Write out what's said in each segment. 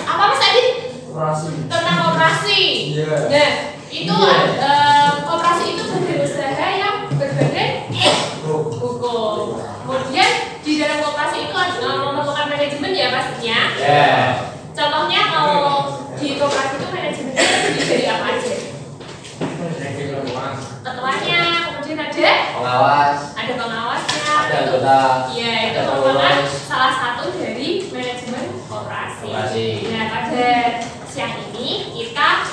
Apa Mas Adi? Tentang operasi. Nah, itu operasi itu badan usaha yang berbadan hukum. Kemudian di dalam operasi itu memerlukan manajemen ya pastinya. Contohnya kalau di operasi itu manajemennya terdiri dari apa aja? Ketuanya, kemudian ada pengawas, ada pengawasnya, ada anggota. Iya, itu merupakan salah satu dari manajemen operasi. Nah, pada siang ini kita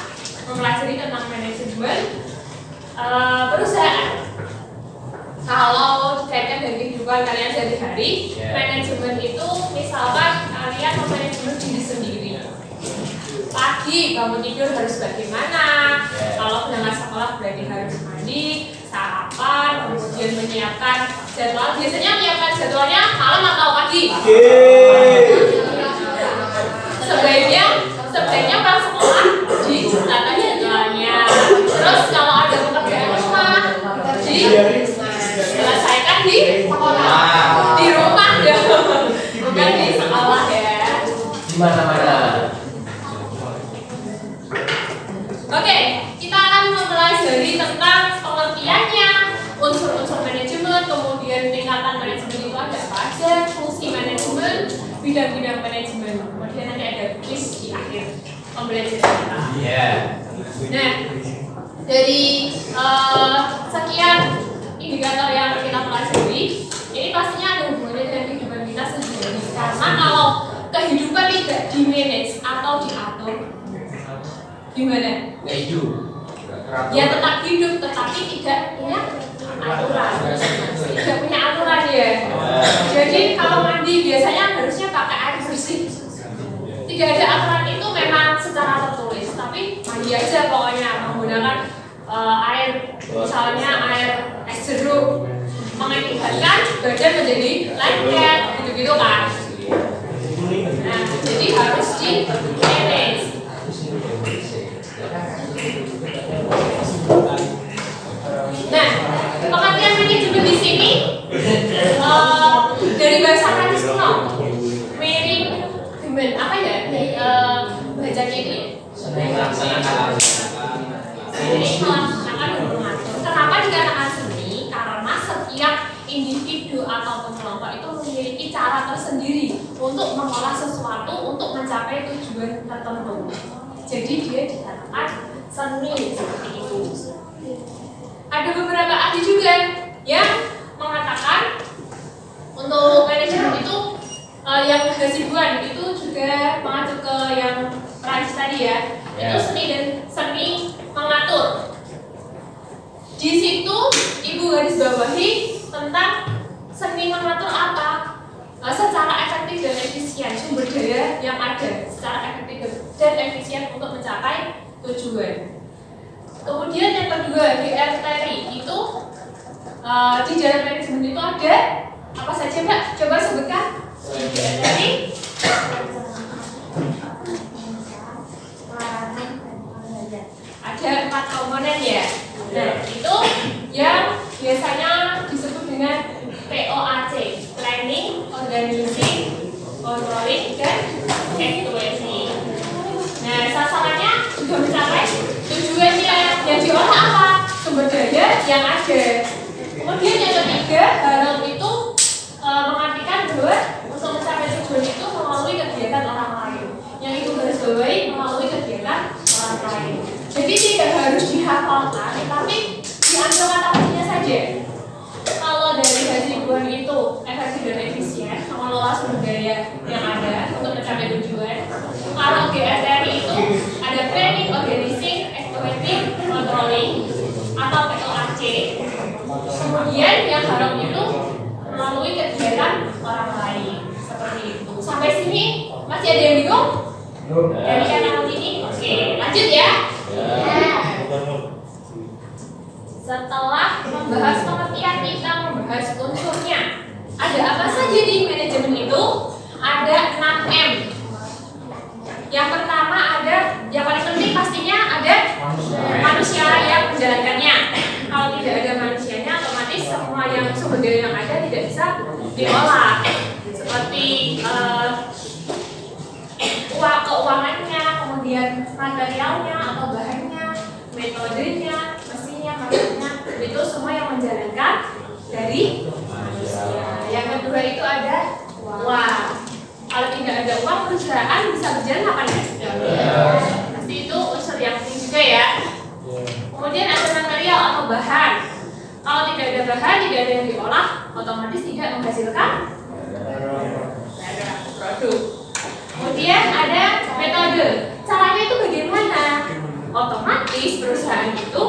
mempelajari tentang manajemen perusahaan. Kalau dikaitkan dengan kehidupan kalian sehari-hari, manajemen itu misalkan kalian memanajemen diri sendiri. Pagi bangun tidur harus bagaimana? Kalau berangkat sekolah berarti harus mandi, sarapan, kemudian menyiapkan jadwal. Biasanya menyiapkan jadwalnya malam atau pagi? Sebaiknya pulang sekolah ditata jadwalnya. Terus kalau ada pekerjaan rumah diselesaikan di sekolah, di rumah dong, bukan di sekolah ya. Di mana-mana. Oke, kita akan mempelajari tentang pengertiannya, unsur-unsur manajemen, kemudian tingkatan manajemen itu ada apa aja, fungsi manajemen, bidang-bidang manajemen, kemudian nanti ada quiz di akhir pembelajaran kita. Nah, dari sekian indikator yang kita pelajari, ini pastinya ada hubungannya dengan kehidupan kita sendiri. Karena kalau kehidupan tidak di-manage atau diatur, gimana? Ya tetap hidup, tetapi tidak punya aturan. Tidak punya aturan ya. Jadi kalau mandi biasanya harusnya pakai air bersih. Tidak ada aturan itu memang secara tertulis, tapi mandi aja pokoknya menggunakan air, misalnya air es jeruk, mengakibatkan badan menjadi lengket, gitu-gitu kan. Nah, jadi harus di-manage. Nah, pengertian manajemen di sini dari bahasa Prancis kuno, manajemen apa ya? Bacanya itu ya. Jadi melaksanakan mengatur. Kenapa dikatakan seni? Karena setiap individu ataupun kelompok itu memiliki cara tersendiri untuk mengolah sesuatu untuk mencapai tujuan tertentu. Jadi dia dikatakan seni seperti itu. Ada beberapa ahli juga yang mengatakan untuk manajemen itu yang hasibuan itu juga mengacu ke yang Prancis tadi ya. Itu seni mengatur. Di situ Ibu garis bawahi tentang seni mengatur apa? Secara efektif dan efisien sumber daya yang ada secara efektif dan efisien untuk mencapai tujuan. Kemudian yang kedua, DRTRI itu di dalam manajemen itu ada apa saja Mbak? Coba sebutkan. DRTRI ada 4 komponen ya. Nah, itu yang biasanya disebut dengan POAC, Planning, Organizing, Controlling, dan Evaluation. Nah, sasarannya juga mencapai tujuannya. Yang diolah apa? Sumber daya yang ada. Kemudian yang ketiga, HAROP itu mengartikan bahwa untuk mencapai tujuan itu melalui kegiatan orang lain. Yang itu garis bawahi melalui kegiatan orang lain. Jadi tidak harus dihafalkan, tapi diambil kata kuncinya saja. Kalau dari hasibuan itu efektif dan efisien, mengelola sumber daya yang ada untuk mencapai tujuan. Kalau GSRI itu ada planning, organizing, exploitation, Kemudian yang haram itu melalui kegiatan orang lain seperti itu. Sampai sini masih ada yang bingung? Dari channel ini? Oke, lanjut ya. Setelah membahas pengertian, kita membahas unsurnya. Ada apa saja di manajemen itu? Ada 6M. Yang pertama ada, yang paling penting pastinya ada manusia yang menjalankannya. Kalau tidak ada manusianya, otomatis semua yang sumber daya yang ada tidak bisa diolah. Seperti keuangannya, kemudian materialnya atau bahannya, metodenya, mesinnya, mesinnya, itu semua yang menjalankan dari manusia. Yang kedua itu ada uang. Kalau tidak ada uang, perusahaan bisa berjalan apa enggak? Pasti itu unsur yang penting juga ya. Kemudian ada material atau bahan. Kalau tidak ada bahan, tidak ada yang diolah, otomatis tidak menghasilkan produk. Kemudian ada metode. Caranya itu bagaimana? Otomatis perusahaan itu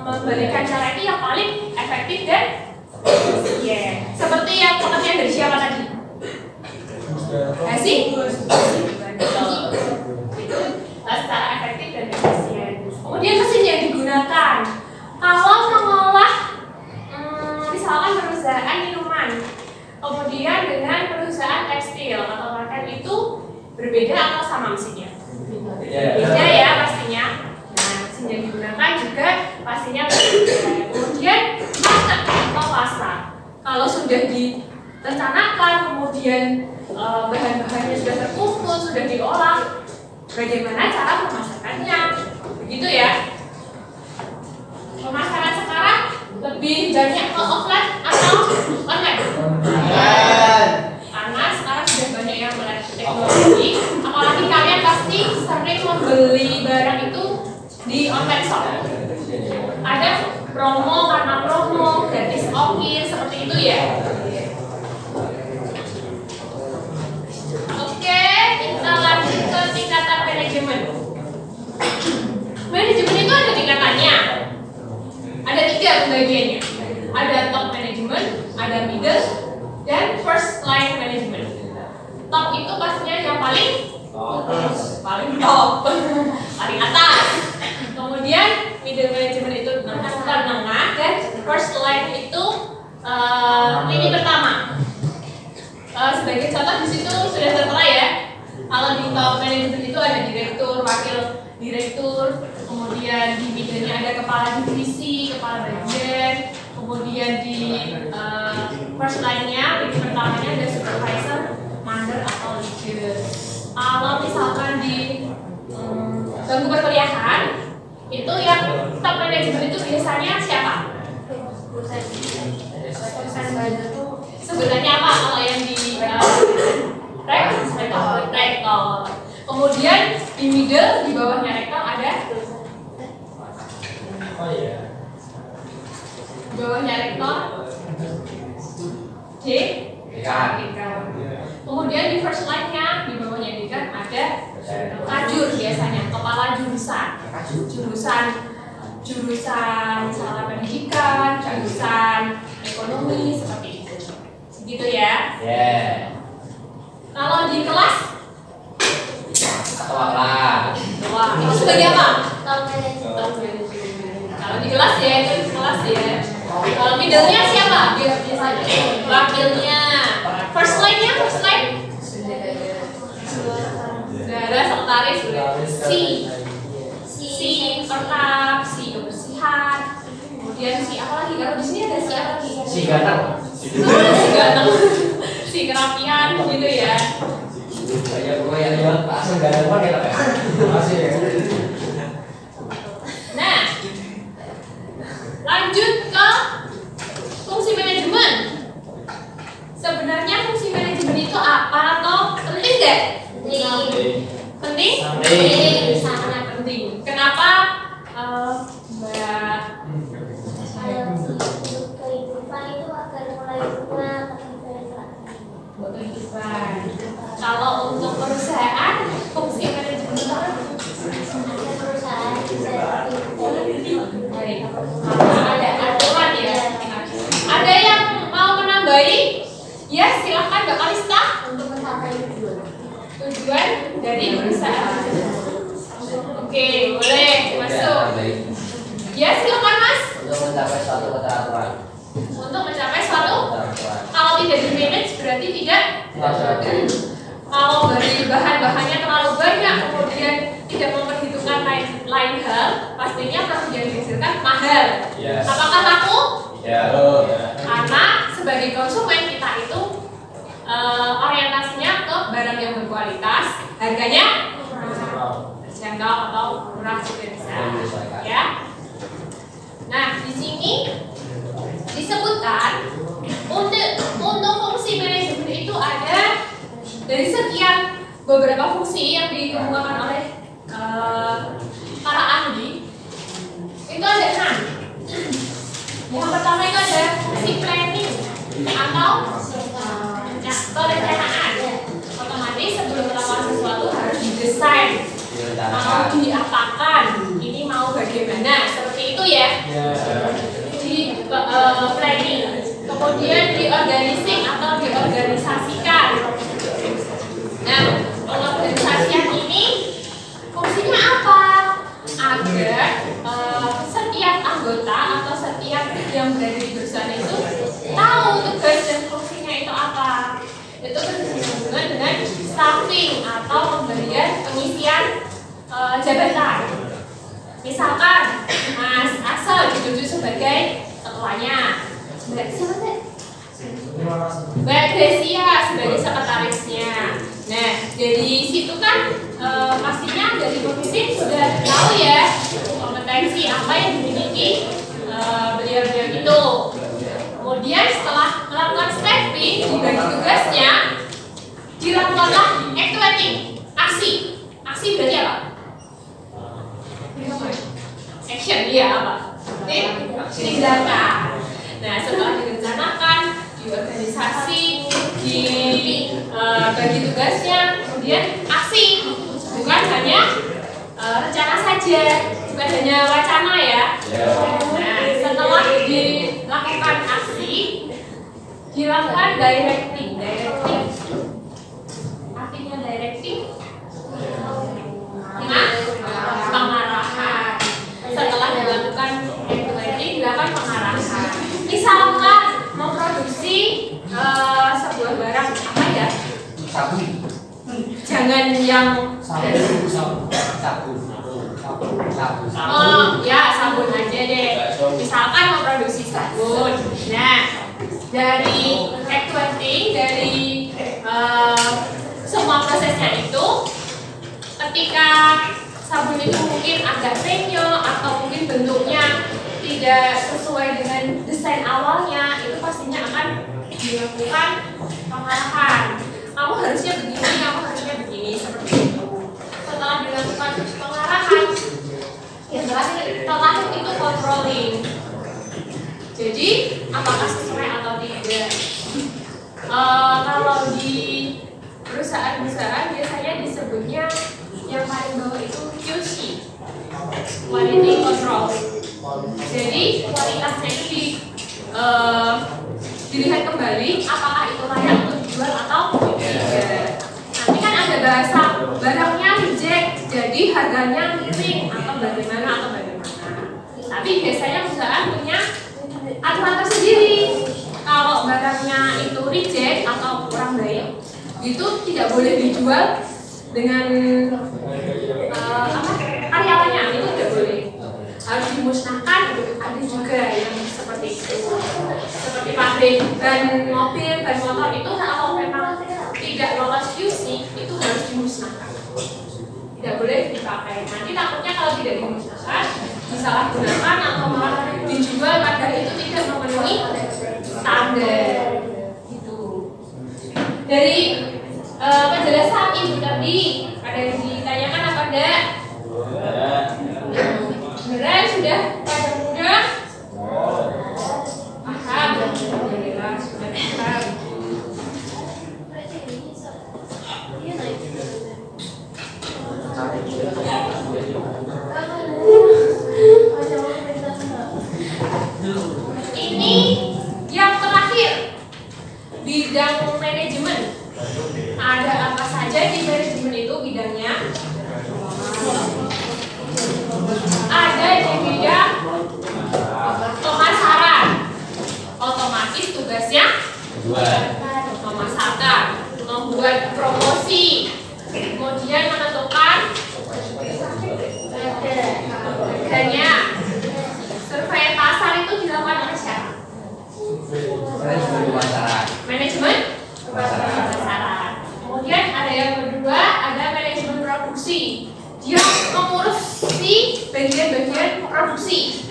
memberikan cara itu yang paling efektif dan seperti yang pengertian dari siapa tadi? Hasil itu secara efektif dan efisien. Kemudian mesin yang digunakan. Kalau mengolah misalkan perusahaan minuman, kemudian dengan perusahaan tekstil atau pakaian itu berbeda atau sama mesinnya? Beda ya pastinya. Nah, mesin yang digunakan juga pastinya berbeda. Kemudian market atau pasar. Kalau sudah direncanakan, kemudian bahan-bahannya sudah terkumpul, sudah diolah, bagaimana cara memasarkannya? Begitu ya. Pemasaran sekarang lebih banyak ke offline atau online? Karena sekarang sudah banyak yang melek teknologi. Apalagi kalian pasti sering membeli barang itu di online shop. Ada promo karena promo, gratis ongkir, seperti itu ya. Oke, kita lanjut ke tingkatan manajemen. Manajemen itu ada tingkatannya. Ada 3 pembagiannya. Ada top management, ada middle, dan first line management. Top itu pastinya yang paling top, paling atas. Kemudian middle management itu tengah, dan first line itu lini pertama. Sebagai contoh di situ sudah tertera ya. Kalau di top management itu ada direktur, wakil direktur, kemudian di middle-nya ada kepala divisi, kepala bagian, kemudian di first line-nya, lini pertamanya ada supervisor, mandor atau leader. Kalau misalkan di bangku perkuliahan, itu yang top management itu biasanya siapa? Sebenarnya apa kalau yang di rektor. Kemudian di middle, di bawahnya rektor ada di bawahnya rektor dekan. Kemudian di first line-nya, di bawahnya dekan ada kajur biasanya, kepala jurusan salah pendidikan, jurusan ekonomi, seperti itu. Gitu ya. Kalau di kelas itu sebagai apa? Kalau di kelas ya, itu di kelas ya. Kalau middle-nya siapa? Biasanya wakilnya. First line-nya, first line saudara sekretaris, si pertap, si kebersihan, kemudian si apa lagi? Kalau di sini ada si apa lagi? Si ganteng. Si kerapian gitu ya. Kayak gue yang langsung ganteng kan ya. Masih ya. Nah, lanjut ke fungsi manajemen. Sebenarnya fungsi manajemen itu apa atau penting nggak? Penting? Sangat penting. Kenapa, Mbak? Kehidupan itu agar mulai rumah Kehidupan. Kalau untuk perusahaan, fungsi manajemen itu apa? perusahaan bisa Baik. Oke, boleh masuk. Ya, silakan Mas. Untuk mencapai suatu keteraturan. Untuk mencapai suatu, kalau tidak di manage berarti tidak. Kalau dari bahan-bahannya terlalu banyak, kemudian tidak memperhitungkan lain hal, pastinya produk yang dihasilkan mahal. Apakah laku? Karena sebagai konsumen kita itu orientasinya ke barang yang berkualitas, harganya terjangkau atau murah juga bisa. Ya. Nah, di sini disebutkan untuk fungsi manajemen itu ada dari sekian beberapa fungsi yang dikemukakan oleh para ahli. Itu ada 6. Yang pertama itu ada fungsi planning atau perencanaan. Otomatis sebelum melakukan sesuatu harus didesain, mau diapakan, ini mau bagaimana, seperti itu ya. Di planning, kemudian diorganising atau diorganisasikan. Nah, pengorganisasian ini fungsinya apa? Agar setiap anggota atau setiap yang berada di perusahaan itu tahu tugas dan fungsinya itu apa. Itu berhubungan dengan staffing atau pemberian pengisian jabatan. Misalkan Mas Asal ditunjuk sebagai ketuanya, Mbak siapa sih? Mbak Gresia sebagai sekretarisnya. Nah, dari situ kan pastinya dari pemimpin sudah tahu ya kompetensi apa yang dimiliki beliau-beliau itu. Kemudian setelah melakukan staffing, dibagi tugasnya, dilakukanlah activity, aksi. Aksi berarti apa? Action, iya apa? Tindakan. Nah, setelah direncanakan, diorganisasi, dibagi tugasnya, kemudian aksi. Bukan hanya rencana saja, bukan hanya wacana ya. Nah, setelah dilakukan aksi, dilakukan directing. Artinya directing, pengarahan. Setelah dilakukan activity, dilakukan pengarahan. Misalkan memproduksi sebuah barang apa ya? Sabun. Jangan yang Sabun. Oh ya, sabun aja deh. Misalkan memproduksi sabun. Nah, dari activity, dari semua prosesnya itu, ketika sabun itu mungkin agak penyok atau mungkin bentuknya tidak sesuai dengan desain awalnya, itu pastinya akan dilakukan pengarahan. Kamu harusnya begini, kamu harusnya begini, seperti itu. Setelah dilakukan pengarahan, setelah itu controlling. Jadi apakah sesuai atau tidak? Kalau di perusahaan-perusahaan biasanya disebutnya yang paling bawah itu QC, quality control. Jadi kualitasnya itu dilihat kembali apakah itu layak untuk dijual atau tidak. Nanti kan ada bahasa barangnya reject, jadi harganya miring atau bagaimana. Tapi biasanya perusahaan punya aturan tersendiri. Kalau barangnya itu reject atau kurang baik, itu tidak boleh dijual dengan karyawannya, itu tidak boleh, harus dimusnahkan. Ada juga yang seperti itu, seperti pabrik ban mobil, ban motor itu kalau memang tidak lolos QC itu harus dimusnahkan, tidak boleh dipakai. Nanti takutnya kalau tidak dimusnahkan disalahgunakan atau malah dijual pada itu tidak memenuhi standar. Gitu. Dari penjelasan Ibu tadi ada yang ditanyakan apa enggak? Beneran sudah pada mudah? Paham? Alhamdulillah sudah paham. Ini yang terakhir, bidang manajemen. Ada apa saja di manajemen itu bidangnya? yang mengurusi bagian-bagian produksi.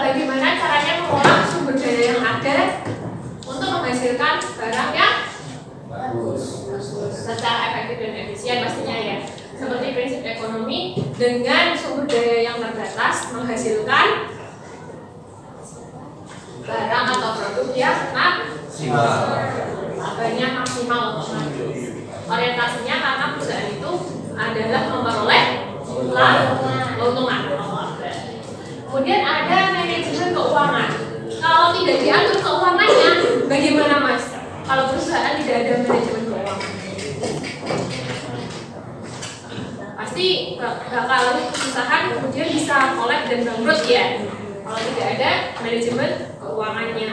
Bagaimana caranya mengolah sumber daya yang ada untuk menghasilkan barang yang bagus secara efektif dan efisien pastinya ya. Seperti prinsip ekonomi, dengan sumber daya yang terbatas menghasilkan barang atau produk yang labanya maksimal untuk maju. Orientasinya karena perusahaan itu adalah memperoleh keuntungan. Kemudian ada manajemen keuangan. Kalau tidak diatur keuangannya, bagaimana Mas? Kalau perusahaan tidak ada manajemen keuangan, pasti bakal kesusahan, kemudian bisa kolab dan bangkrut ya. Kalau tidak ada manajemen keuangannya.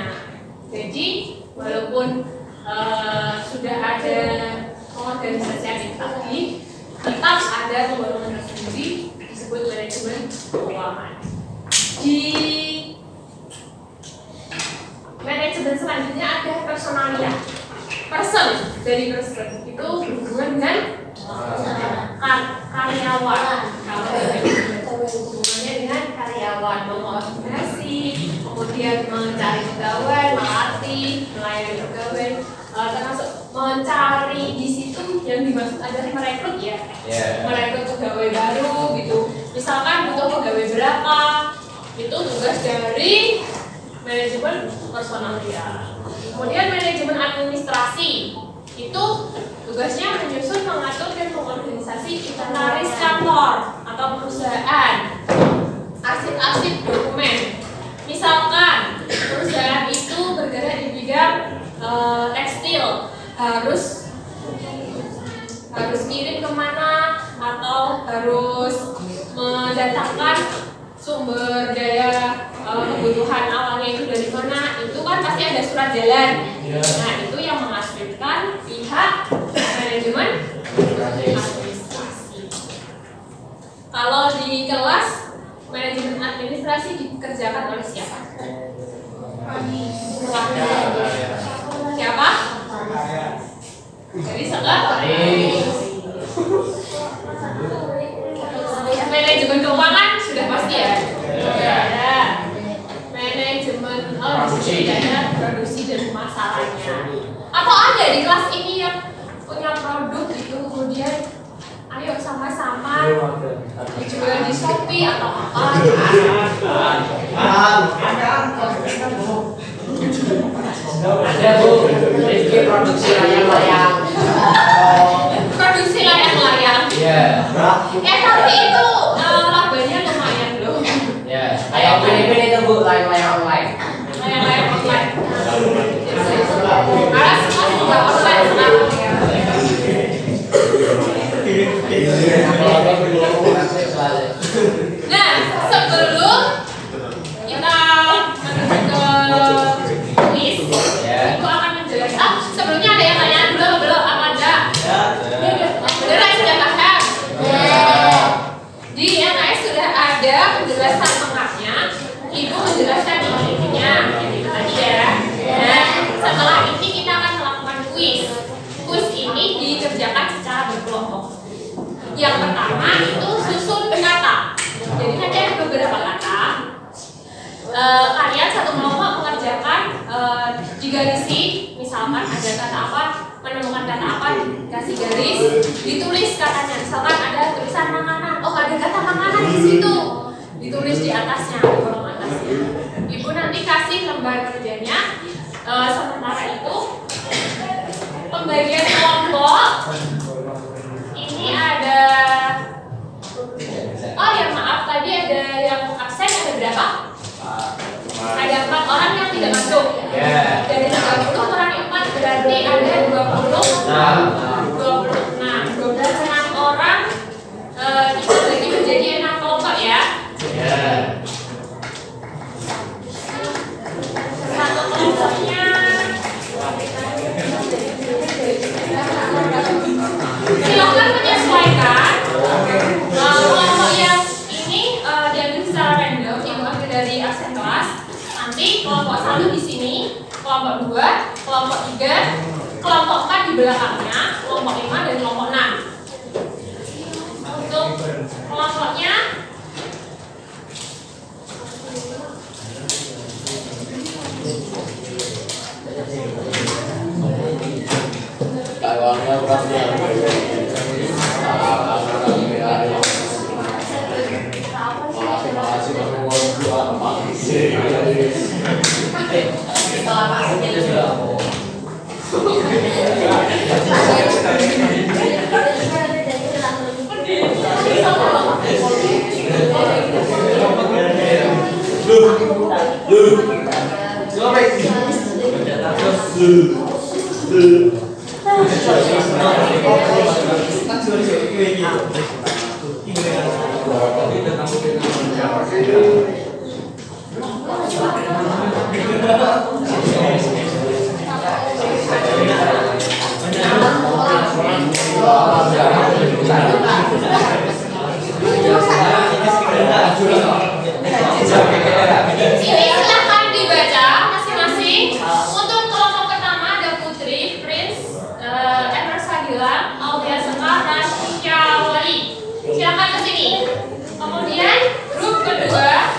Jadi walaupun sudah ada pengorganisasian yang tadi, tetap ada pembangunan tersendiri disebut manajemen keuangan. Di manajemen selanjutnya ada personalia. Person dari person itu berhubungan dengan karyawan. Hubungannya dengan karyawan, mengkoordinasi, kemudian mencari pegawai, melatih, melayani pegawai, termasuk mencari di situ yang dimaksud adalah merekrut ya, merekrut pegawai baru gitu. Misalkan butuh pegawai berapa, itu tugas dari manajemen personalia. Kemudian manajemen administrasi itu tugasnya menyusun, mengatur, dan mengorganisasi inventaris kantor atau perusahaan, arsip-arsip dokumen. Misalkan perusahaan itu bergerak di bidang tekstil, harus kirim kemana atau harus mendatangkan sumber daya kebutuhan awalnya itu dari mana, itu kan pasti ada surat jalan. Nah, itu yang menghasilkan pihak manajemen administrasi. Kalau di kelas manajemen administrasi dikerjakan oleh siapa? Siapa? Jadi manajemen keuangan sudah pasti ya. Ada manajemen produksi dan pemasarannya. Atau ada di kelas ini yang punya produk itu kemudian ayo sama-sama dijual di Shopee atau apa? Ada Bu, Rifki produksi layang-layang. Produksi layang-layang. Iya. Tapi itu labanya lumayan loh. Ya, kayak pilih-pilih itu Bu, layang-layang online. Layang-layang online. Karena semua juga online sekarang ya. Nah, sebelum kita menuju ke quiz, itu akan menjelaskan. Sebelumnya ada yang tanya dulu belum? Apa ada? Beneran sudah paham? Di NAS sudah ada penjelasan lengkapnya. Ibu menjelaskan intinya, itu tadi ya. Nah, setelah ini kita akan melakukan quiz. Quiz ini dikerjakan secara berkelompok. Yang pertama itu susun kata. Jadi nanti ada beberapa kata. Kalian satu kelompok mengerjakan digarisi. Misalkan ada kata apa, menemukan kata apa, dikasih garis, ditulis katanya. Misalkan ada tulisan makanan, oh ada kata makanan di situ, ditulis di atasnya, di kolom atasnya. Ibu nanti kasih lembar kerjanya. Sementara itu pembagian kelompok. Ini ada, oh ya maaf tadi ada yang absen, ada berapa? Ada 4 orang yang tidak masuk. Dari 30 kurang 4 berarti ada 26 orang. Kita bagi menjadi 6 kelompok ya. Satu kelompoknya silakan menyesuaikan. Kelompok yang ini diambil secara random, ibu ambil dari absen kelas. Nanti kelompok 1 di sini, kelompok 2, kelompok 3, kelompok 4 di belakangnya, kelompok 5 dan kelompok 6. Ini silahkan dibaca masing-masing. Untuk kelompok pertama ada Putri, Prince, Emersa Gilang, Aulia Sekar, dan Syawali. Silakan ke sini. Kemudian grup kedua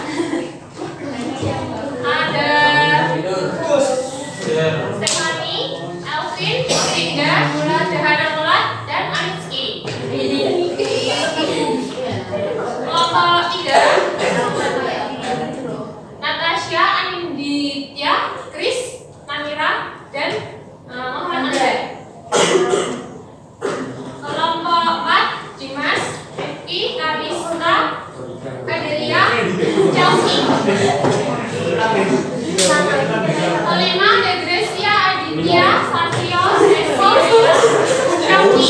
ada Stephanie, Elvin, Rinda, Mulan, Dahana Mulan, dan Anitski. Kelompok tiga Natasha, Aninditya, Chris, Namira, dan Muhammad Andre. Kelompok 4 Dimas, Rifki, Karista, Adelia, Chelsea. Kelima ada Gracia, Aditya, Satrio, Eko, Shauki.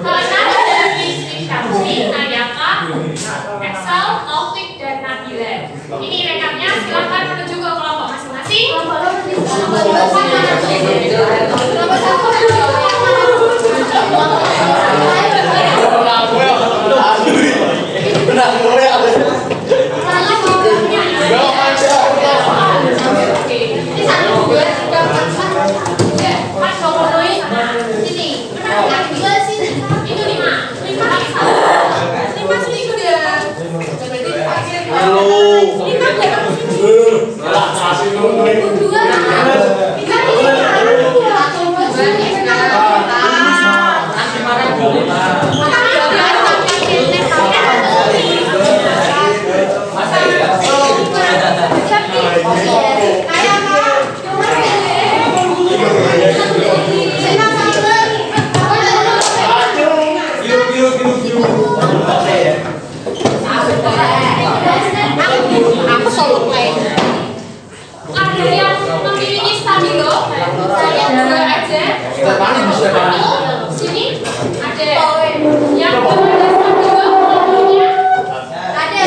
Keenam ada Rizky, Syamsi, Ayaka, Excel, Taufik, dan Nabila. Ini rekapnya, silakan menuju ke kelompok masing-masing. Ada yang memiliki stabilo, saya dua aja. Sini ada yang ada stabilo, namanya ada.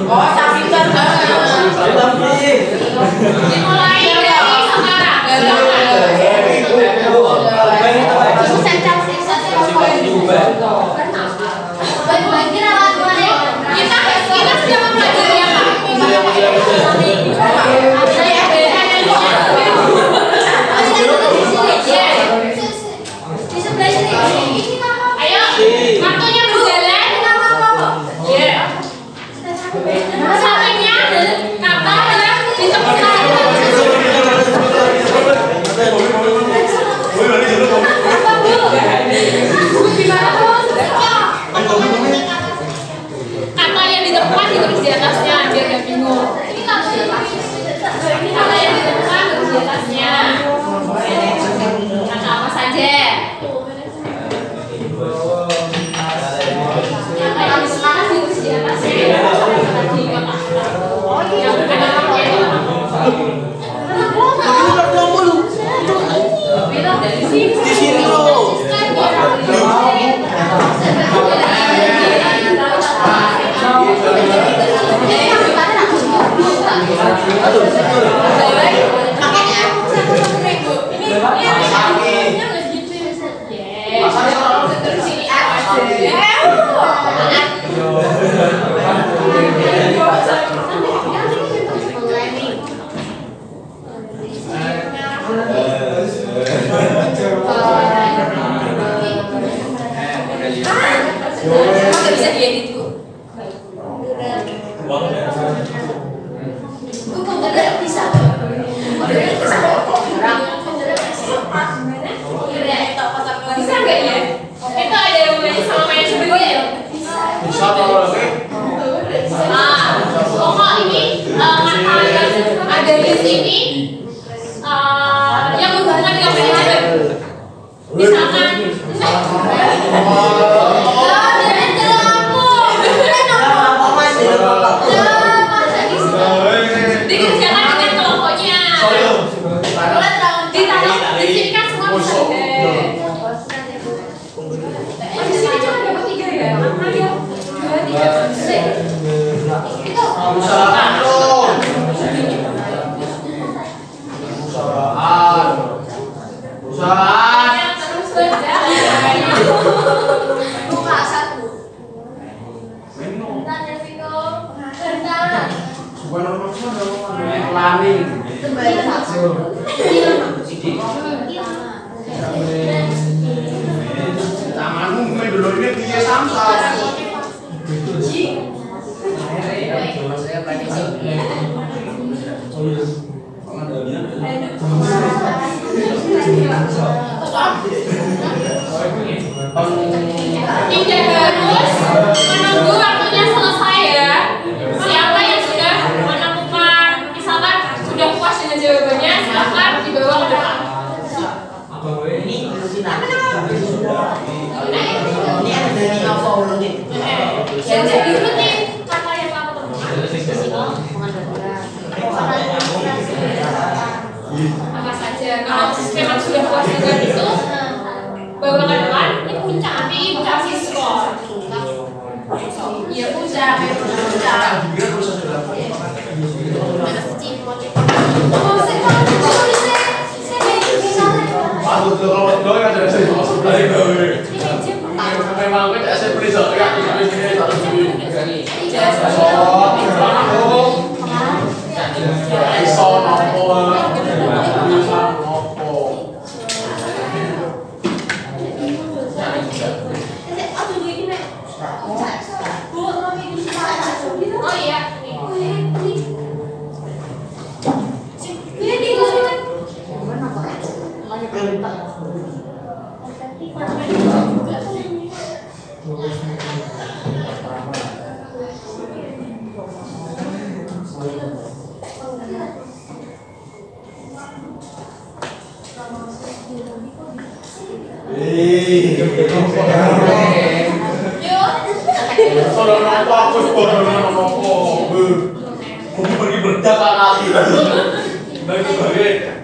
Oh, tapi kan. Nggak bisa diedit Bu. Nggak bisa. Bisa nggak ya? Itu ada hubungannya sama manajemen ya? Bisa kalau Pokok ini kata yang ada di sini yang berhubungan dengan manajemen. Misalkan dikerjakan dengan kelompoknya. Ditaruh di sini kan semua bisa deh. Di sini cuma dapat 3 ya? Mana dia? 2, 3, 4. Itu usahaan dong. Usahaan. terus berjalan. Buka 1. Bentar ya Viko. Bentar. Planning. Tanganmu main dulu ini dia samsat. Tidak harus menunggu waktunya selesai ya. Siapa yang sudah menemukan, misalkan sudah puas dengan jawabannya, silakan dibawa ke depan. Yang jadi rutin kata yang kamu temukan. Apa saja. Kalau memang sudah puas dengan itu, bawa ke depan. Ini puncak, nanti ibu kasih skor. Iya puncak, puncak. Memang kita saya beri satu ya, ini satu dulu. Iso nopo, iso nopo. Oh iya. Kalau nopo aku sebenarnya nopo, aku pergi berdagang kali. Bagi-bagi.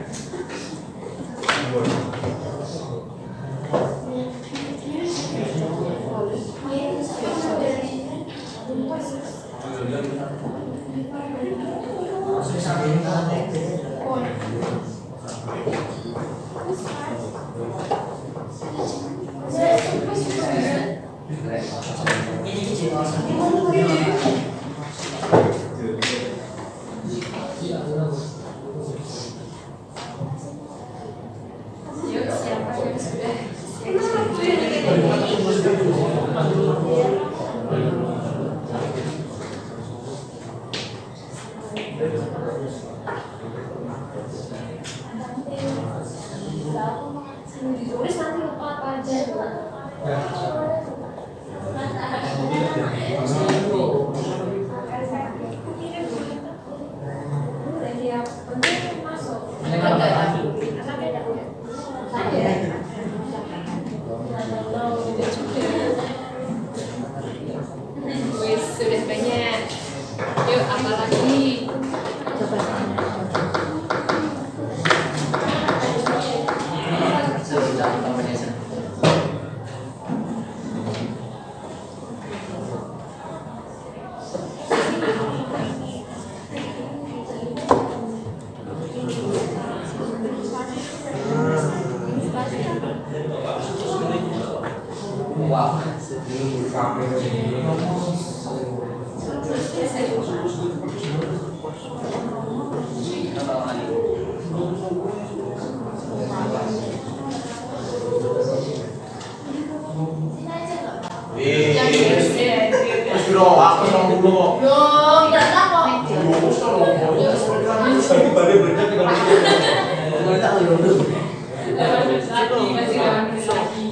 Ditulis nanti lupa apa aja. Wis sudah banyak. Yuk apa lagi? Wow. Yang Bro, aku 20. Yo, berapa kok? Saya pada bener tinggal kita dulu. 8 menit lagi, masih 8 menit lagi.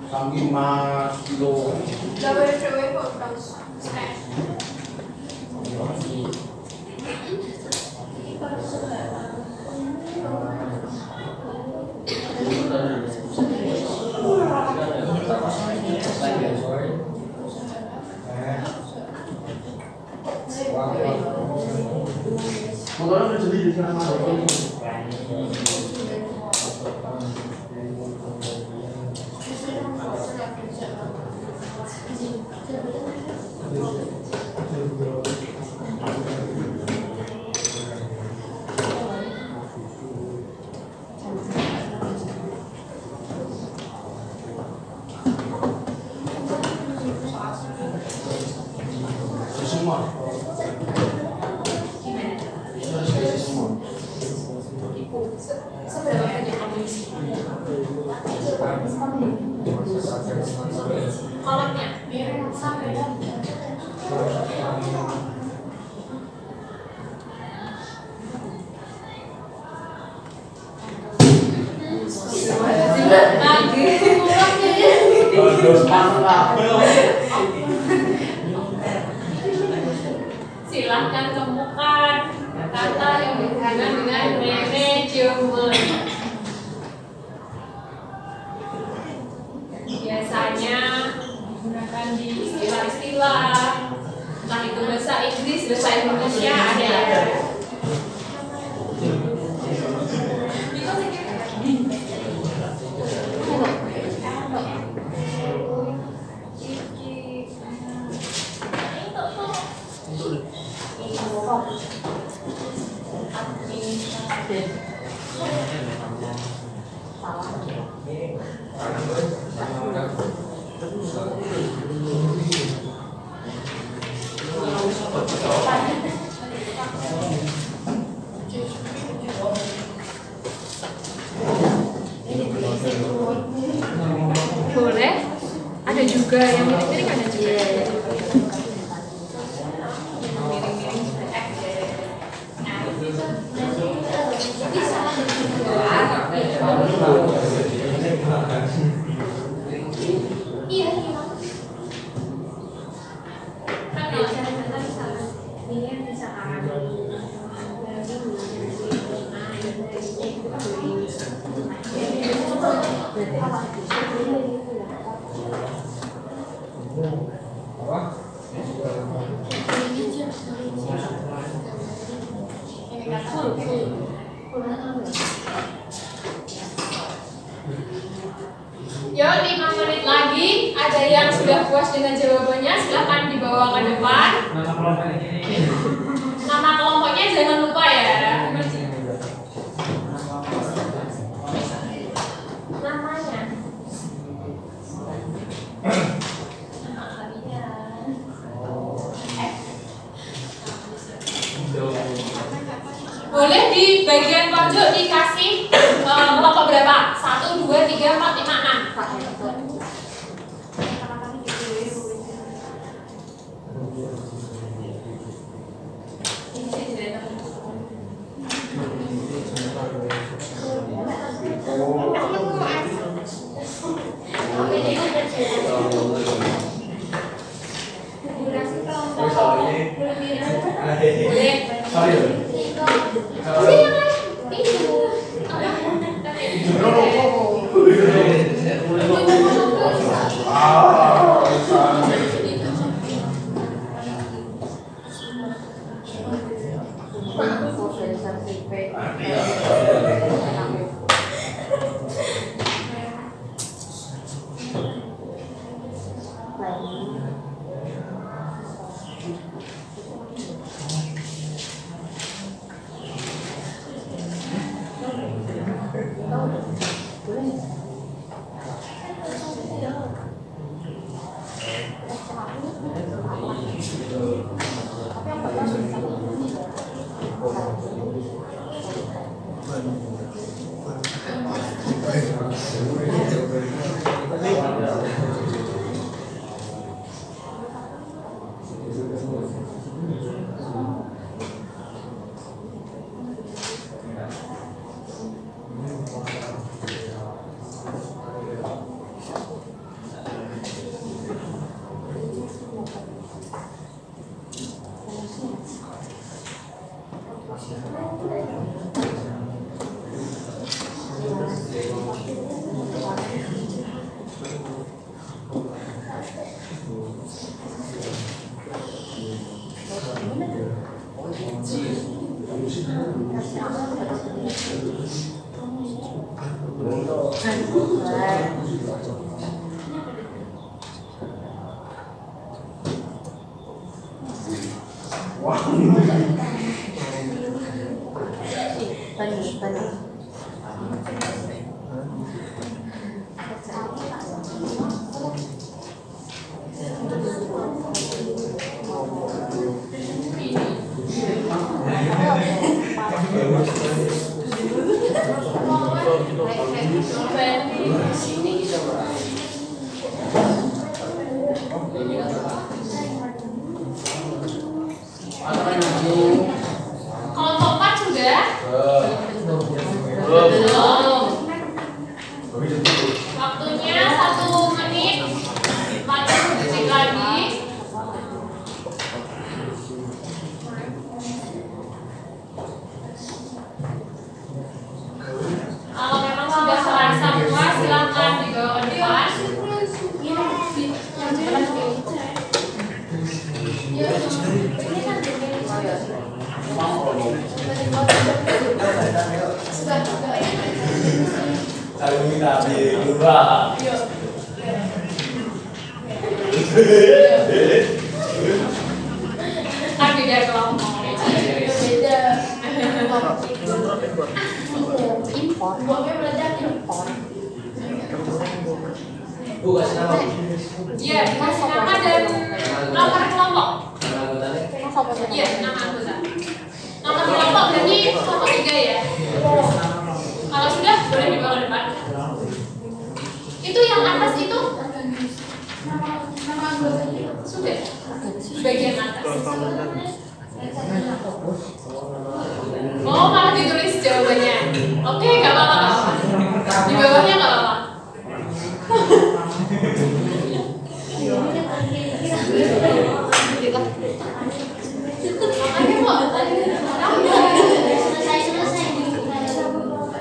Kami 5 kilo. Cewek-cewek kok terus. Motornya udah jadi di sana. Semua. Seberapa banyak amunisi? Kolomnya? Silahkan temukan kata yang berhubungan dengan manajemen. Biasanya digunakan di istilah-istilah, entah itu bahasa Inggris, bahasa Indonesia ada ya. Boleh, ada juga yang miring-miring, ada juga Iya. Yo, 5 menit lagi. Ada yang sudah puas dengan jawabannya, silahkan dibawa ke depan. Nama kelompoknya jangan lupa ya. Namanya. Boleh di bagian pojok dikasih kelompok berapa? 1, 2, 3, 4, 5, 6. Kelompok 4 sudah? Belum. Waktunya 1 menit 40 detik lagi. Kalau memang sudah selesai semua, silakan dibawa ke depan. Saling minta dua. Kan beda kelompok. Bu, kasih nama. Iya, dikasih nama dan nomor kelompok. Nama anggotanya? Iya, nama anggota. Nomor kelompok berarti kelompok 3 ya. Kalau sudah boleh dibawa ke depan. Itu yang atas itu nama anggotanya sudah. Bagian atas. Oh, malah ditulis jawabannya. Oke, nggak apa-apa. Di bawahnya nggak apa-apa.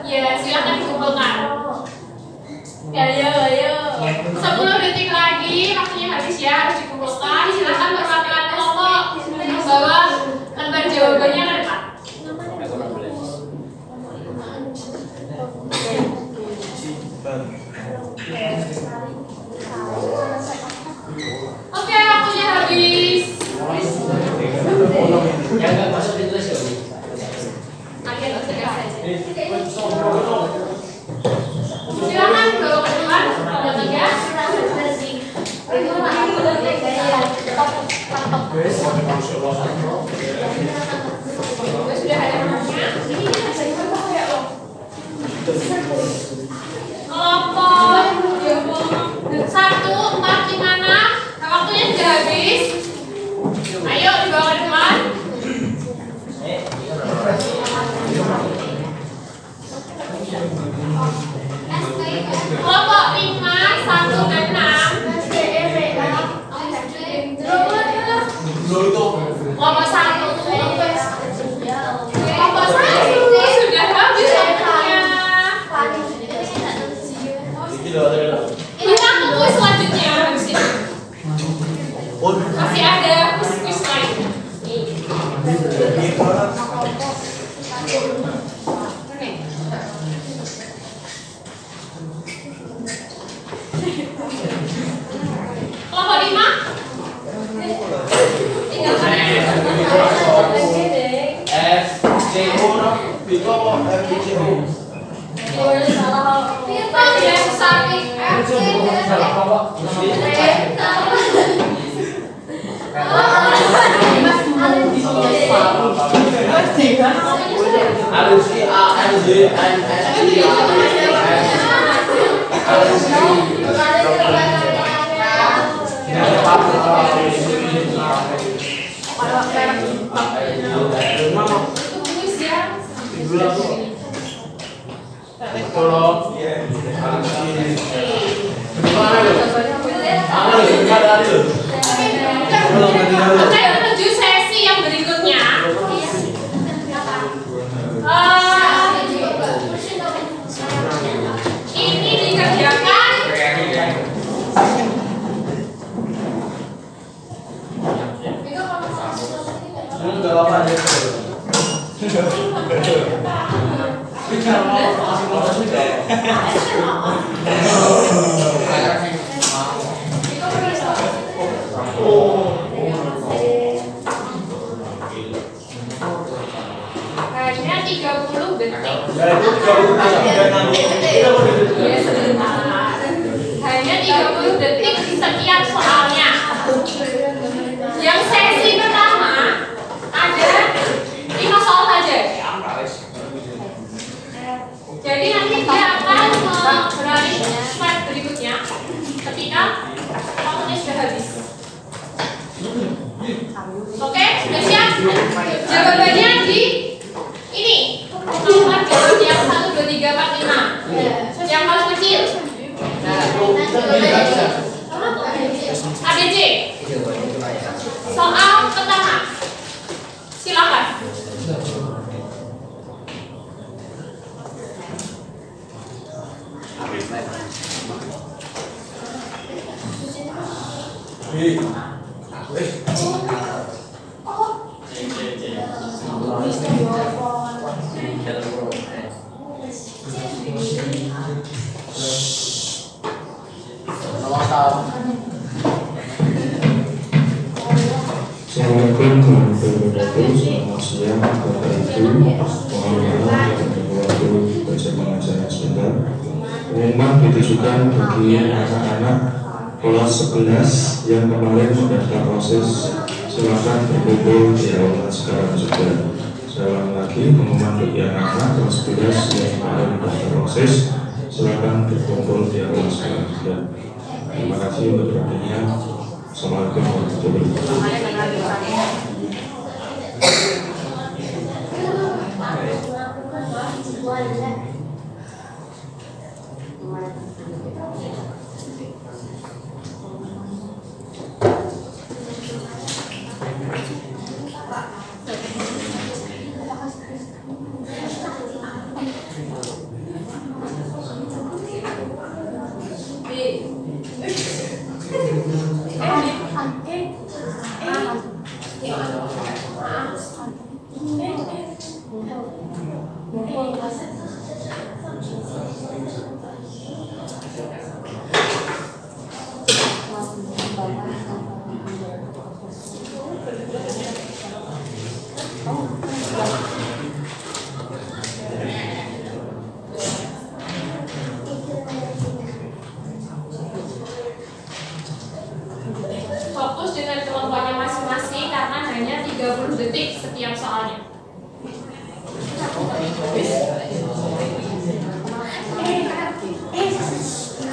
Ya, silakan dikumpulkan. Ayo. 10 detik lagi, waktunya habis ya, harus dikumpulkan. Silakan perwakilan kelompok membawa lembar jawabannya ke depan. Oke, waktunya habis. Yang nggak masuk ditulis ya, Bu? Akhir tegas saja. Silakan bawa ke depan. Ada 3. Sudah ada nomornya. Kelompok 1, 4, 5, 6. Waktunya sudah habis. Ayo dibawa ke depan. Kelompok 5, 1 dan 6. Kelompok 1 sudah habis waktunya. Kita tunggu selanjutnya habis ini. Masih ada kuis lain. Oke. Kelompok 5. F, C, O, harus di A, N, J, N, S, I, A, Oke, menuju sesi yang berikutnya. Ini dikerjakan Enggak apa-apa aja. Hanya 30 detik. Ya itu 30 detik. Ya, sebentar. Hanya 30 detik di setiap soalnya. Yang sesi pertama ada 5 soal saja. Jadi nanti dia akan beralih slide berikutnya ketika waktunya sudah habis. Oke, sudah siap? Jawabannya di ini. Nomor jawab yang 1, 2, 3, 4, 5. Yang paling kecil. ADC. Soal pertama. Silakan. Assalamualaikum warahmatullahi wabarakatuh. Selamat siang Bapak Ibu. Mohon maaf untuk waktu belajar mengajar sebentar. Pengumuman ditujukan bagi anak-anak kelas 11 yang kemarin mendaftar proses. Silakan berkumpul di aula sekarang juga. Saya ulang lagi, pengumuman bagi anak-anak kelas 11 yang kemarin mendaftar proses. Silakan berkumpul di aula sekarang juga. Terima kasih untuk perhatiannya. Assalamualaikum warahmatullahi wabarakatuh. Fokus dengan kelompoknya masing-masing karena hanya 30 detik setiap soalnya.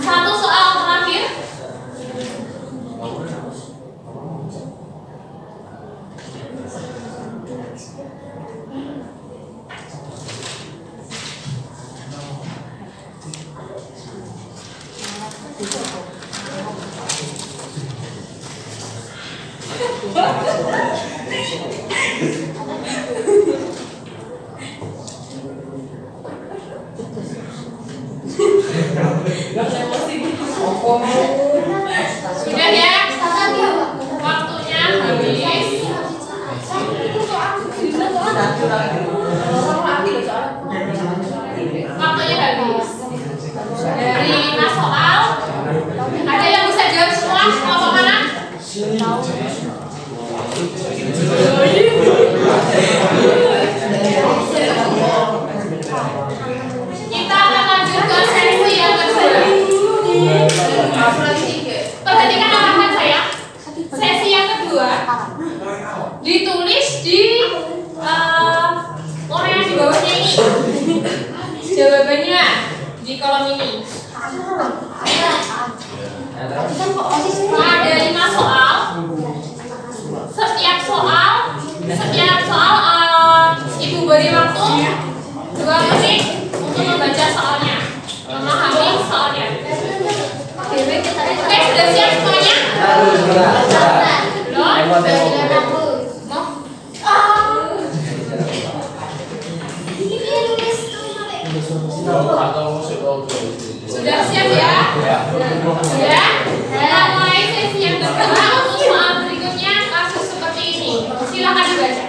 Satu soal terakhir. Sudah ya? Waktunya habis. Waktunya habis. Dari 5 soal, ada yang bisa jawab semua? Kelompok mana? Kita akan lanjut ke sesi yang kedua. Perhatikan apa saya? Sesi yang kedua ditulis di orang yang di bawahnya ini. Jawabannya di kolom ini. Ada 5 soal. Setiap soal Ibu beri waktu 2 menit untuk membaca soalnya, memahami soalnya. Oke, sudah siap semuanya? Sudah siap ya? Sudah? Kita mulai sesi yang kedua. Untuk soal berikutnya kasus seperti ini. Silakan dibaca.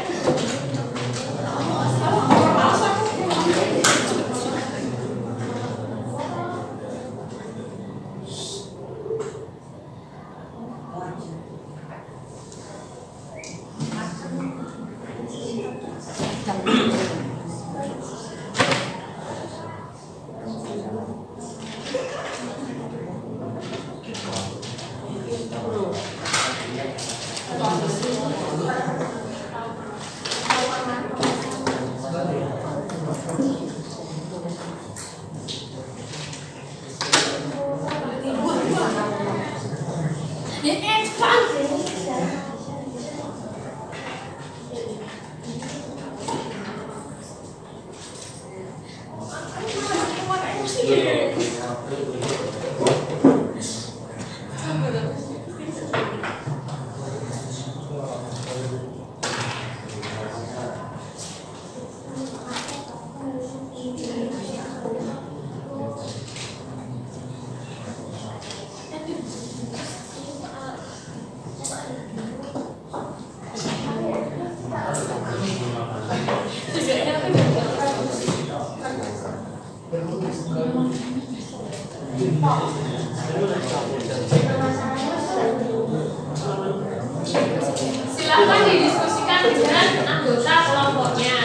Silakan didiskusikan dengan anggota kelompoknya,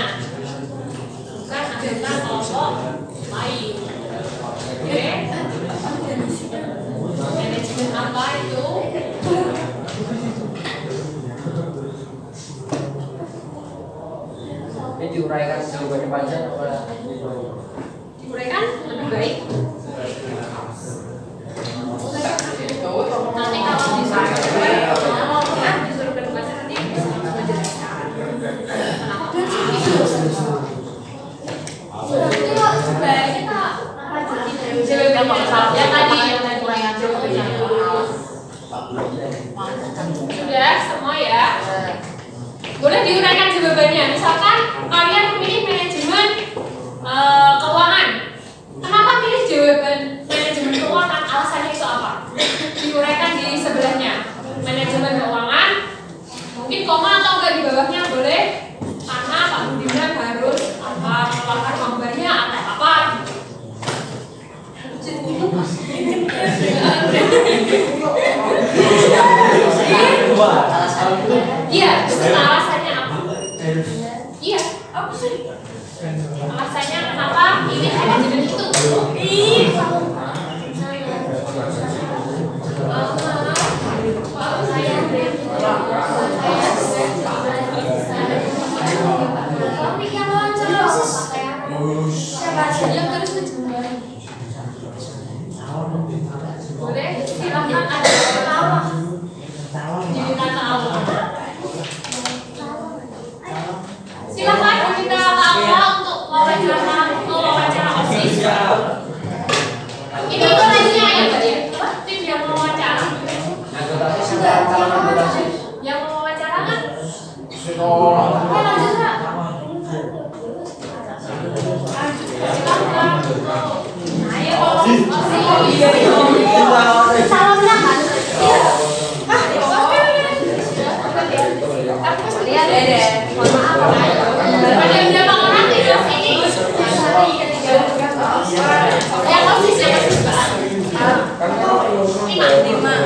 bukan anggota kelompok lain. Oke? Manajemen apa itu? Ini diuraikan jawabannya panjang apa? Diuraikan lebih baik. Nanti kalau disuruh berbaca nanti bisa menjelaskan. Jawabannya tadi sudah semua ya. Boleh diuraikan jawabannya. Misalkan kalian memilih manajemen keuangan. Kenapa pilih jawaban manajemen keuangan? Alasannya itu apa? Diuraikan di sebelahnya. Manajemen keuangan. Mungkin koma atau enggak di bawahnya boleh. Karena Pak Budiman harus apa melakukan gambarnya atau apa? Iya, alasannya apa? Iya, apa sih? Alasannya kenapa pilih manajemen itu? Boleh, silakan ada ketawa. Jadi tahu. Silakan meminta Kak untuk wawancara OSIS. Ini timnya ya, Mbak ya? Tim yang mewawancara. Yang mewawancara kan? Lanjut, Kak. Ayo, salamnya kan? Lihat deh. Mohon maaf. Ada berapa orang di kelas ini? Yang OSIS ya, lima.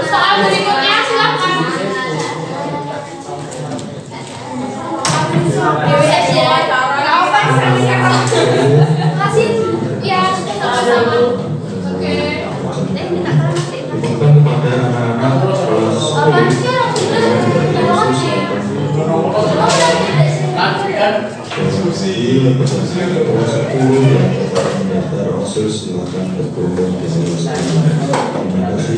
Soal berikutnya silakan. Kasih ya sama-sama. Oke. Bukan kepada anak-anak diskusi daftar OSIS silakan berkumpul di sini. Terima kasih.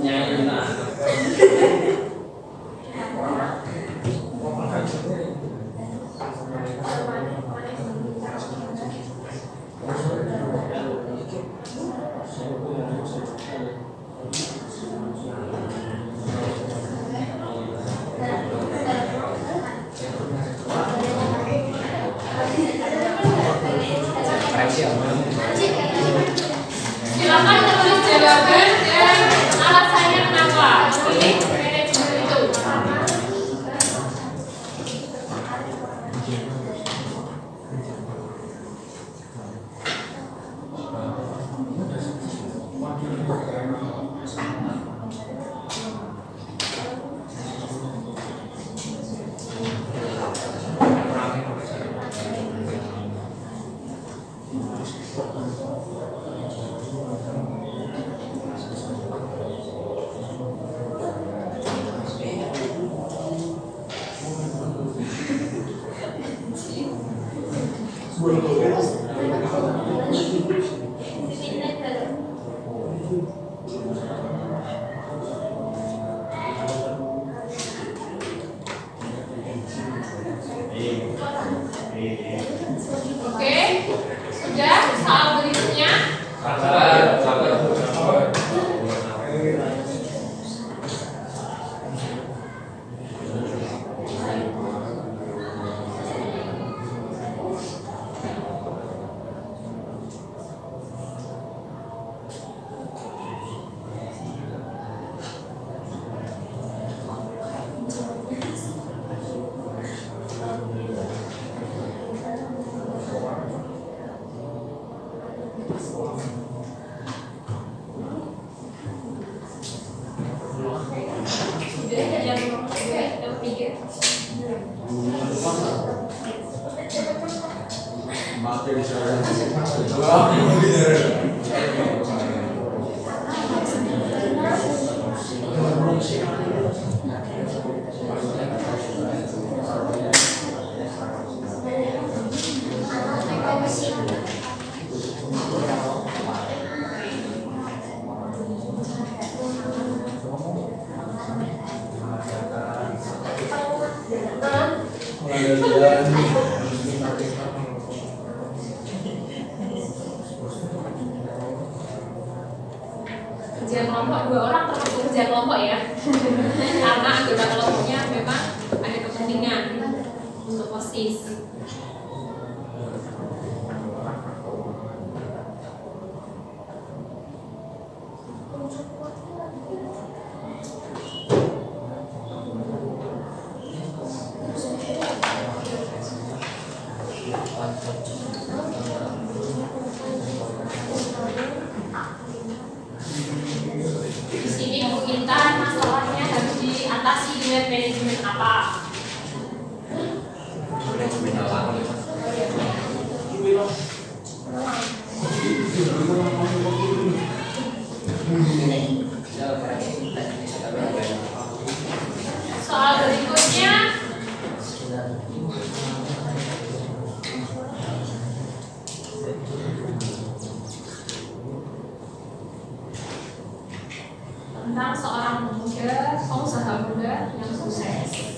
Nyanyi. Kerja kelompok 2 orang termasuk kerja kelompok ya. Karena anggota kelompoknya memang ada kepentingan untuk OSIS. Di sini kemungkinan masalahnya harus diatasi dengan manajemen apa? Soal berikutnya tentang seorang pengusaha muda yang sukses.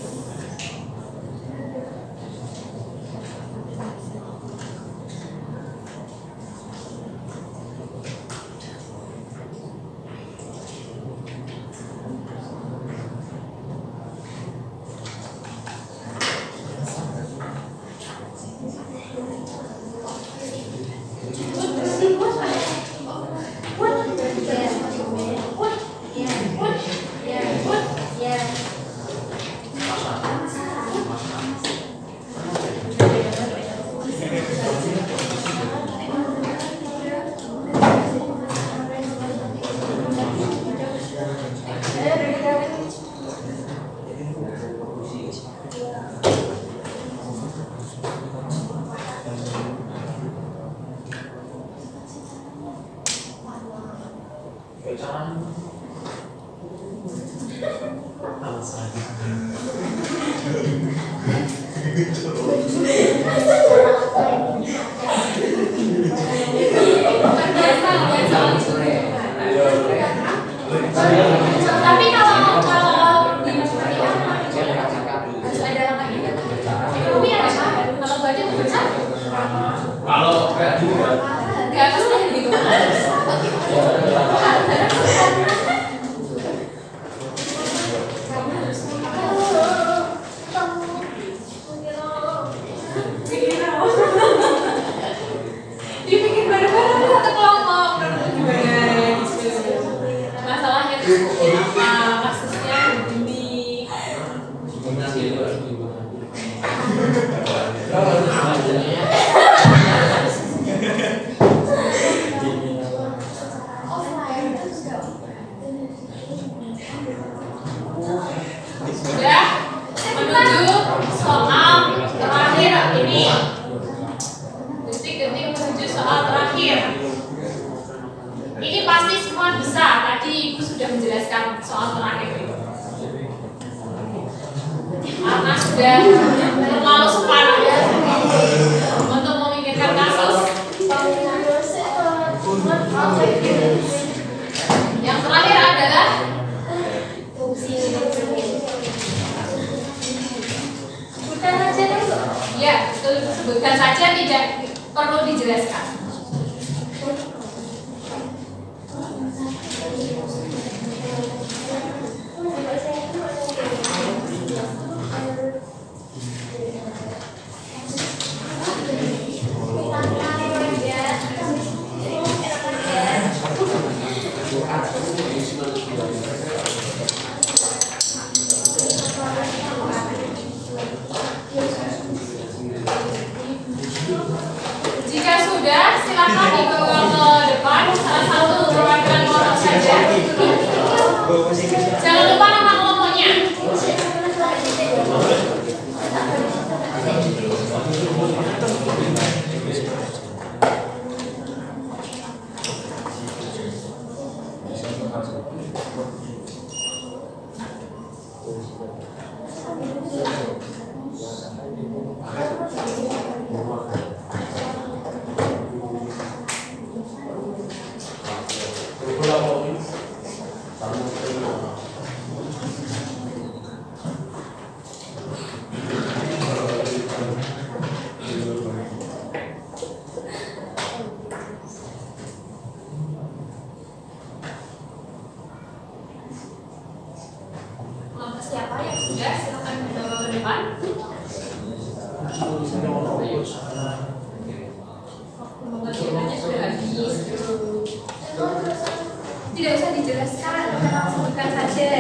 Tapi kalau di seperti apa harus ada langkahnya. Tapi ada kalau baca besar. Kalau kayak gitu ya. Di atasnya gitu. Dibikin bareng-bareng satu kelompok gimana gitu. Masalahnya tuh seperti apa, kasusnya begini. Yang terakhir adalah Sebutkan aja dulu. ya, sebutkan saja, tidak perlu dijelaskan. Jika sudah, silakan dibawa ke depan. Salah satu perwakilan kelompok saja. Jangan lupa nama kelompoknya. Kelompok siapa yang sudah, silakan dibawa ke depan. Pengertiannya sudah habis. Tidak usah dijelaskan, sebutkan saja.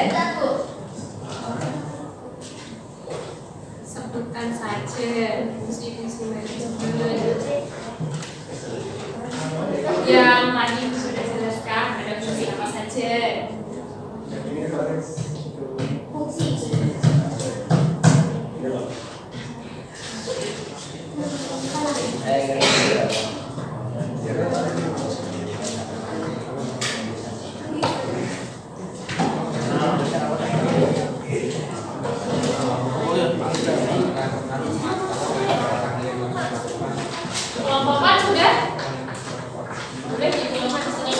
Sebutkan saja fungsi-fungsi manajemen. Yang tadi sudah jelaskan ada fungsi apa saja. Kelompokan sudah? Sudah dikelompokkan di sini.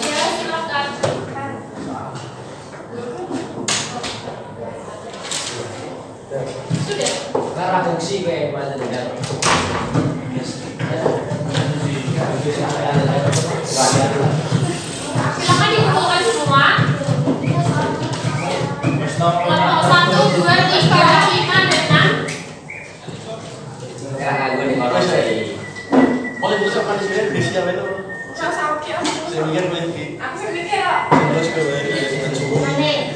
Ya, silakan. Sudah. Karena fungsi kayak mana dengan Silakan dikumpulkan semua. Kelompok 1, 2, 3, 5, dan 6. karena gue di mana sih? Boleh diucapkan di sini berisi apa itu? Saya mikir boleh di. Terus ke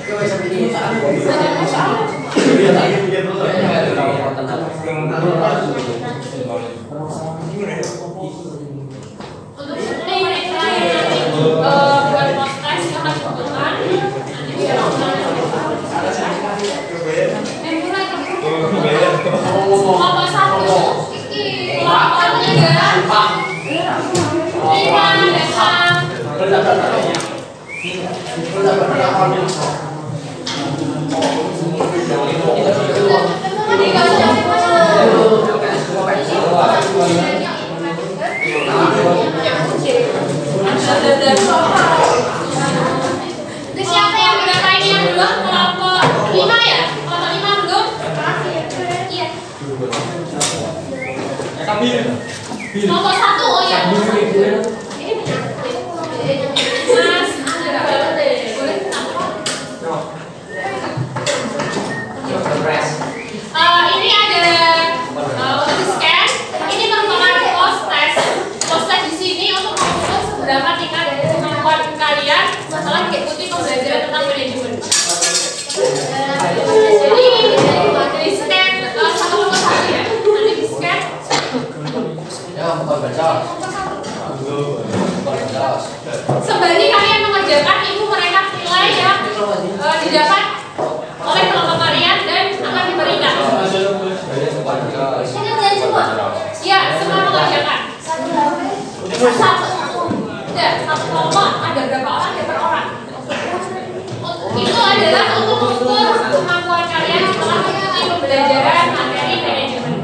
Gue bisa bikin Iya, lagi mikir dulu. Untuk 10 menit terakhir nanti buat podcast silakan dikumpulkan. Nanti bisa langsung. Kelompok 1, kelompok 3, 5, dan 6. Itu siapa yang berapa ini yang belum? Kelompok 5 ya? Kelompok 5 belum? Iya. Kelompok 1, oh ya. Mas, boleh ini ada untuk scan. Ini merupakan post test di sini untuk mengukur seberapa tingkat kemampuan kalian setelah mengikuti pembelajaran tentang manajemen. Jadi hari kalian mengerjakan itu mereka nilai yang didapat oleh kelompok kalian dan akan diberikan. Ya, semua mengerjakan. Satu kelompok ada berapa orang? Ya per orang. Itu adalah untuk mengukur kemampuan kalian setelah mengikuti pembelajaran materi manajemen.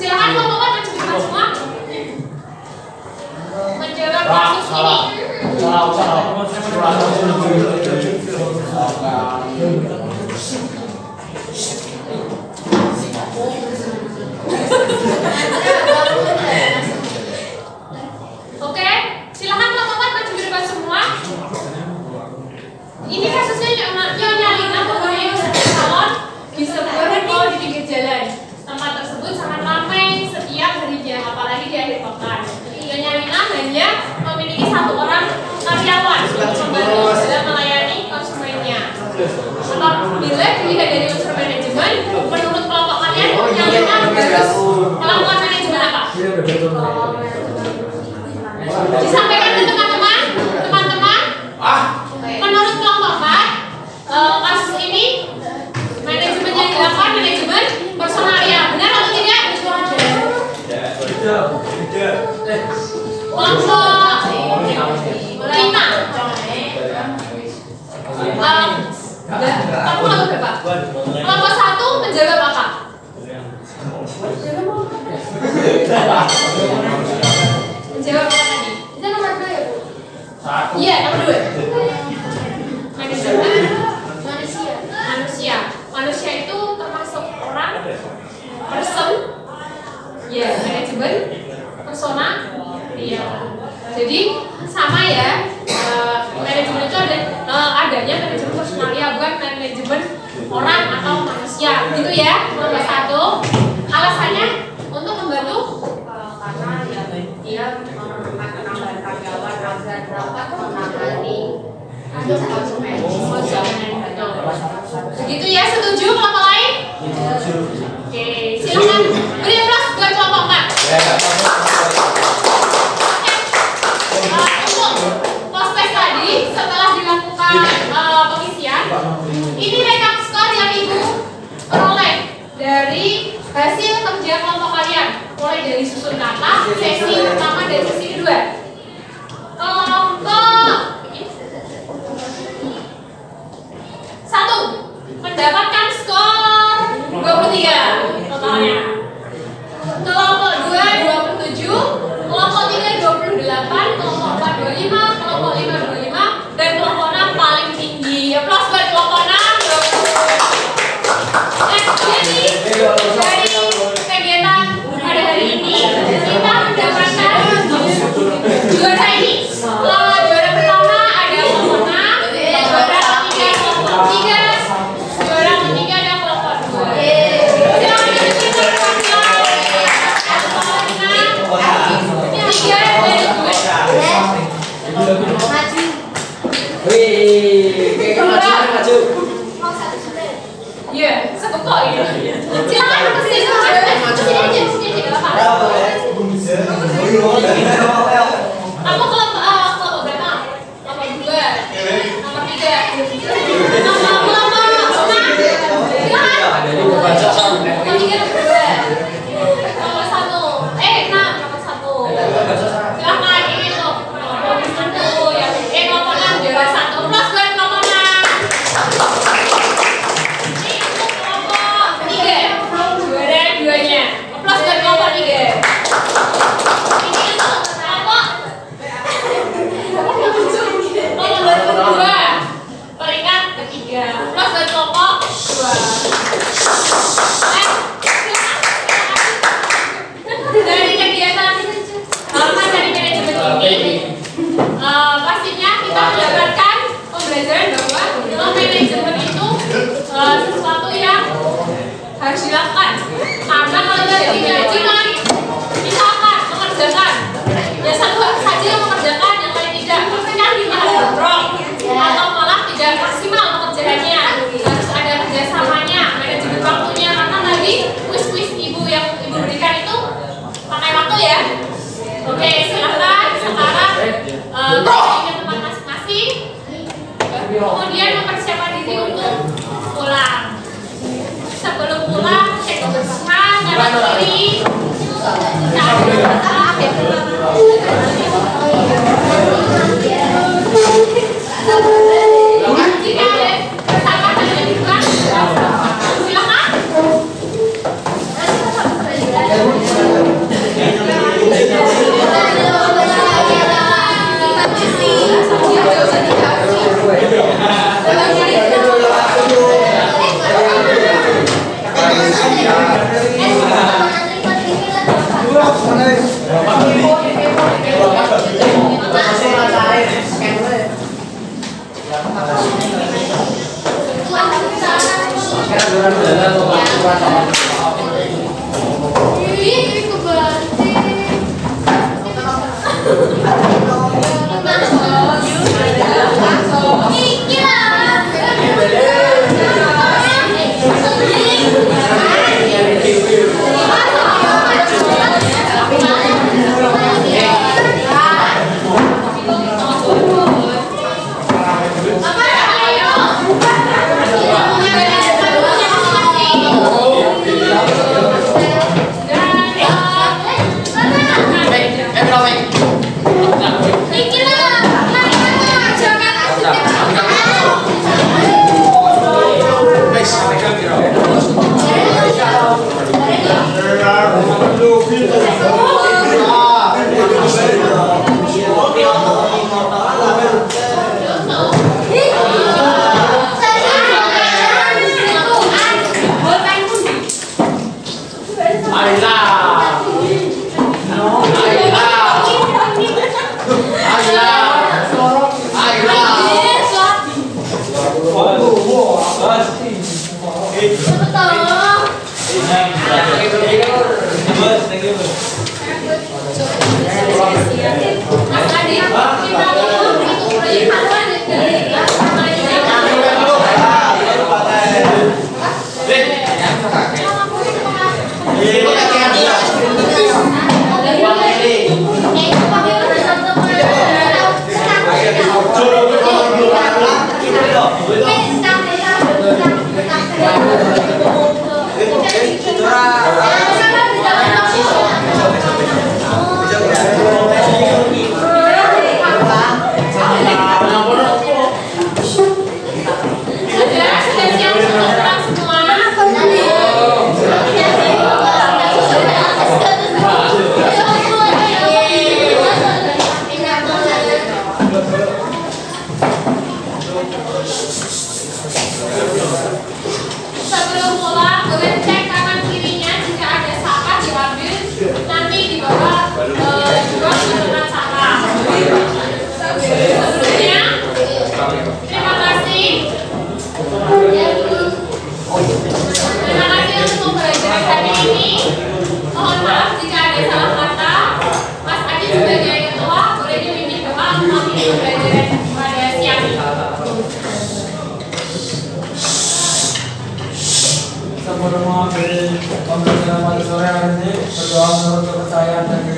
Silakan kelompok maju depan semua. Menjawab kasus ini. Oke, silakan kelompok maju depan semua. Ini kasusnya Nyonya Lina mempunyai salon di sebuah mall di pinggir jalan. Tempat tersebut sangat ramai setiap harinya, apalagi di akhir pekan. Nyonya Lina hanya memiliki satu orang karyawan untuk membantu dalam melayani konsumennya. Apabila dilihat dari unsur manajemen, menurut kelompok kalian, Nyonya Lina harus melakukan manajemen apa? Disampaikan ke teman-teman. Menurut kelompok 4, kasus ini manajemen yang dilakukan manajemen personalia, benar atau tidak? Kelompok 5. Kamu kelompok berapa? Kelompok 1 menjawab apa? Menjawab apa tadi? Itu nomor 2 ya, Bu? Iya, nomor 2. Manajemen Manusia. Manusia itu termasuk orang, person, ya, manajemen, persona, iya. Jadi sama ya, manajemen itu adanya manajemen personalia, bukan manajemen orang atau manusia, gitu ya. Nomor 1, alasannya untuk membantu Karena dia memerlukan penambahan karyawan agar dapat menangani konsumen. Begitu ya, setuju kelompok lain? Oke, silakan beri aplaus buat kelompok 4. disusun kata sesi pertama dan sesi kedua. Kelompok 1 mendapatkan skor 23 totalnya. Kelompok 2 27, kelompok 3 28, kelompok 4 25, kelompok 5 25, dan kelompok 6 paling tinggi. Aplaus buat kelompok 6. Jadi dari kegiatan pada hari ini kita mendapatkan juara ini. Juara pertama ada kelompok 6, juara ketiga kelompok 3, juara ketiga ada kelompok 2. Silakan diberikan perwakilan kelompok 6, 3 dan 2. Wih, maju. Iya, sekepok ya. Silakan kesini aja, sini nggak apa-apa. Kamu kelompok berapa? Kelompok 2, nomor 3, kelompok 6. Silakan. Kelompok 3 nomor 2, nomor 1. Nomor 1. Silakan ini tuh. Kelompok 1 ya. Kelompok 6 juara 1. Plus buat kelompok 6. Juara duanya, plus dari kelompok 3. Ini untuk kelompok kelompok 2 peringkat ketiga, plus dari kelompok 2. Dari kegiatan dari manajemen ini, pastinya kita mendapatkan pembelajaran bahwa manajemen itu sesuatu yang harus dilakukan, karena kalau tidak rajin kita akan mengerjakan ya satu saja yang mengerjakan, yang lain tidak, maksudnya kita harus drop atau malah tidak maksimal mengerjakannya. Harus ada kerjasamanya, manajemen waktunya, karena tadi kuis-kuis ibu yang ibu berikan itu pakai waktu ya. Oke, silakan sekarang ke tempat masing-masing, kemudian mempersiapkan diri untuk pulang. Sebelum pulang, cek kebersihan, nyalakan diri. Jika ada kesalahan yang dilakukan, silakan.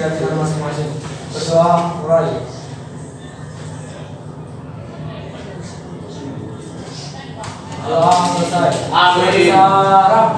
keyakinan masing-masing. Berdoa mulai. Doa selesai. Amin. Sarap.